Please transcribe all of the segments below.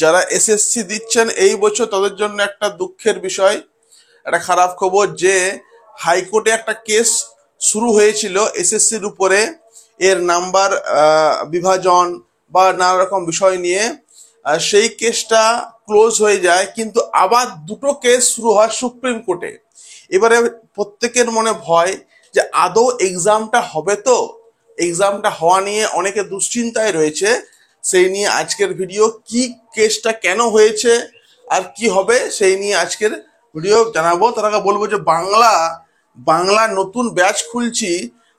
যারা এসএসসি দিচ্ছেন এই বছর তাদের জন্য একটা দুঃখের বিষয়, একটা খারাপ খবর যে হাইকোর্টে একটা কেস শুরু হয়েছিল এসএসসির উপরে, এর নাম্বার বিভাজন বা নানা রকম বিষয় নিয়ে। সেই কেসটা ক্লোজ হয়ে যায়, কিন্তু আবার দুটো কেস শুরু হয় সুপ্রিম কোর্টে। এবারে প্রত্যেকের মনে ভয় যে আদৌ এক্সামটা হবে তো, এক্সামটা হওয়া নিয়ে অনেকে দুশ্চিন্তায় রয়েছে। সেই নিয়ে আজকের ভিডিও, কি কেসটা কেন হয়েছে আর কি হবে সেই নিয়ে আজকের ভিডিও জানাবো। তার আগে বলবো যে বাংলা নতুন ব্যাচ খুলছি,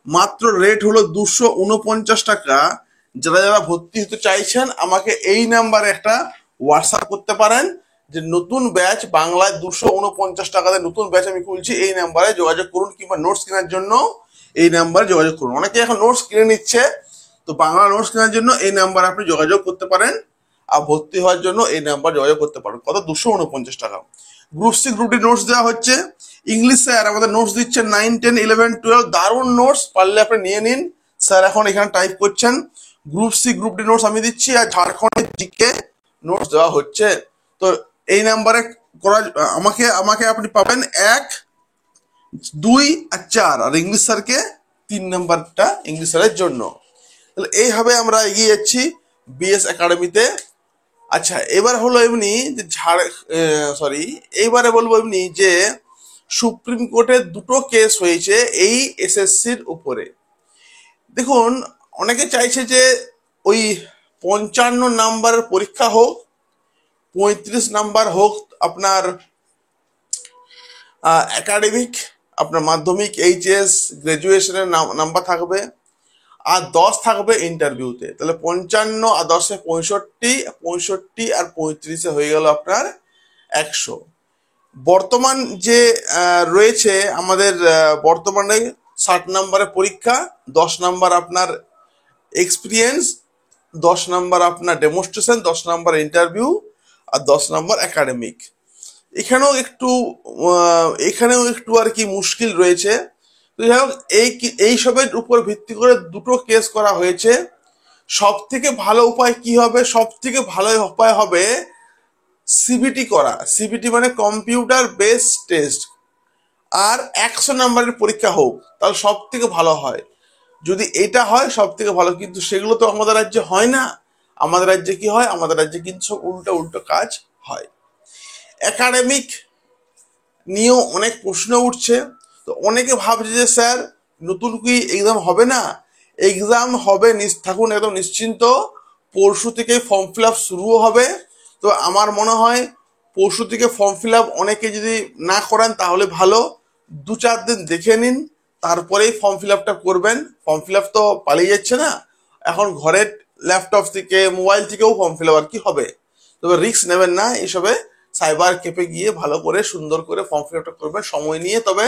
মাত্র রেট হলো 249 টাকা। যারা যারা ভর্তি হতে চাইছেন আমাকে এই নাম্বারে একটা হোয়াটসঅ্যাপ করতে পারেন যে নতুন ব্যাচ বাংলায় 249 টাকাতে নতুন ব্যাচ আমি খুলছি, এই নাম্বারে যোগাযোগ করুন। কিংবা নোটস কেনার জন্য এই নাম্বারে যোগাযোগ করুন। অনেকে এখন নোটস কিনে নিচ্ছে, তো বাংলা নোটস কেনার জন্য এই নাম্বারে আপনি যোগাযোগ করতে পারেন, আর ভর্তি হওয়ার জন্য এই নাম্বার যোগাযোগ করতে পারেন। কত? 249 টাকা। Group C group D notes দেওয়া হচ্ছে। ইংলিশ স্যার আমাদের নোটস দিচ্ছে 9, 10, 11, 12, দারুণ নোটস, পারলে আপনি নিয়ে নিন। স্যার এখন এখানে টাইপ করছেন group C group D notes আমি দিচ্ছি, আর ঝাড়খণ্ডের জিকে নোটস দেওয়া হচ্ছে। তো এই নাম্বারে করা আমাকে আপনি পাবেন 1, 2 আর 4, আর ইংলিশ স্যারকে 3 নাম্বারটা ইংলিশ স্যারের জন্য। তাহলে এইভাবে আমরা এগিয়ে যাচ্ছি বিএস একাডেমিতে। আচ্ছা, এবার হলো এমনি যে এইবারে বলবো এমনি যে সুপ্রিম কোর্টে দুটো কেস হয়েছে এই এসএসসির উপরে। দেখুন, অনেকে চাইছে যে ওই 55 নাম্বারের পরীক্ষা হোক, 35 নাম্বার হোক আপনার একাডেমিক, আপনার মাধ্যমিক, এইচএস, গ্রাজুয়েশনের নাম্বার থাকবে, আর 10 থাকবে ইন্টারভিউতে। তাহলে 55 আর 10-এ 65, 65 আর 35-এ হয়ে গেল আপনার 100। বর্তমান যে রয়েছে আমাদের, বর্তমানে 60 নাম্বারের পরীক্ষা, 10 নাম্বার আপনার এক্সপিরিয়েন্স, 10 নাম্বার আপনার ডেমনস্ট্রেশন, 10 নাম্বার ইন্টারভিউ, আর 10 নাম্বার একাডেমিক। এখানেও একটু আর কি মুশকিল রয়েছে। তো যাই হোক, এইসবের উপর ভিত্তি করে দুটো কেস করা হয়েছে। সব থেকে ভালো উপায় কি হবে? সব থেকে ভালো উপায় হবে সিবিটি করা। সিবিটি মানে কম্পিউটার বেসড টেস্ট, আর 100 নাম্বারের পরীক্ষা হোক, তাহলে সব থেকে ভালো হয়। যদি এটা হয় সব থেকে ভালো, কিন্তু সেগুলো তো আমাদের রাজ্যে হয় না। আমাদের রাজ্যে কি হয়? আমাদের রাজ্যে কিন্তু সব উল্টো উল্টো কাজ হয়। একাডেমিক নিয়েও অনেক প্রশ্ন উঠছে। তো অনেকে ভাবছে যে স্যার নতুন কি এক্সাম হবে না? এক্সাম হবে, থাকুন একদম নিশ্চিন্ত। পরশু থেকে ফর্ম ফিল আপ শুরুও হবে। তো আমার মনে হয় পরশু থেকে ফর্ম ফিল আপ অনেকে যদি না করেন তাহলে ভালো, 2-4 দিন দেখে নিন, তারপরেই ফর্ম ফিল আপটা করবেন। ফর্ম ফিল আপ তো পালিয়ে যাচ্ছে না, এখন ঘরের ল্যাপটপ থেকে, মোবাইল থেকেও ফর্ম ফিল আপ আর কি হবে। তবে রিস্ক নেবেন না এইসবে, সাইবার ক্যাফে গিয়ে ভালো করে সুন্দর করে ফর্ম ফিল আপটা করবেন সময় নিয়ে। তবে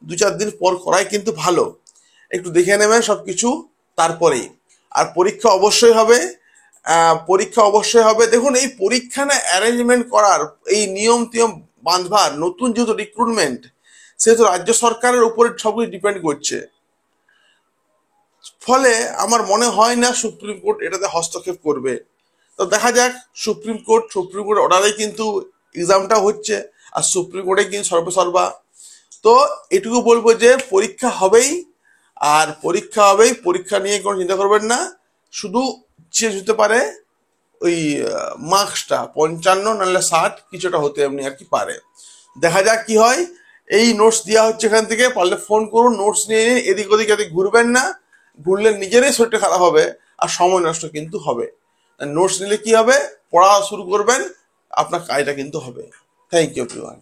2-4 দিন পর করাই কিন্তু ভালো, একটু দেখে নেবেন সবকিছু তারপরেই। আর পরীক্ষা অবশ্যই হবে, পরীক্ষা অবশ্যই হবে। দেখুন, এই পরীক্ষা না অ্যারেঞ্জমেন্ট করার, এই নিয়ম টিয়ম বাঁধবার, নতুন যেহেতু রিক্রুটমেন্ট, সেহেতু রাজ্য সরকারের উপরে সবকিছু ডিপেন্ড করছে। ফলে আমার মনে হয় না সুপ্রিম কোর্ট এটাতে হস্তক্ষেপ করবে। তো দেখা যাক, সুপ্রিম কোর্ট অর্ডারে কিন্তু এক্সামটা হচ্ছে, আর সুপ্রিম কোর্টে কিন্তু সর্বসর্বা। তো এটুকু বলবো যে পরীক্ষা হবেই, আর পরীক্ষা হবেই, পরীক্ষা নিয়ে কোনো চিন্তা করবেন না। শুধু চেঞ্জ হতে পারে ওই মার্কসটা, 55 নাহলে 60 কিছুটা হতে এমনি আর কি পারে। দেখা যাক কি হয়। এই নোটস দেওয়া হচ্ছে এখান থেকে, পারলে ফোন করুন, নোটস নিয়ে নিন। এদিক ওদিক এদিক ঘুরবেন না, ঘুরলে নিজেরই শরীরটা খারাপ হবে আর সময় নষ্ট কিন্তু হবে। নোটস নিলে কি হবে? পড়া শুরু করবেন, আপনার কাজটা কিন্তু হবে। Thank you everyone.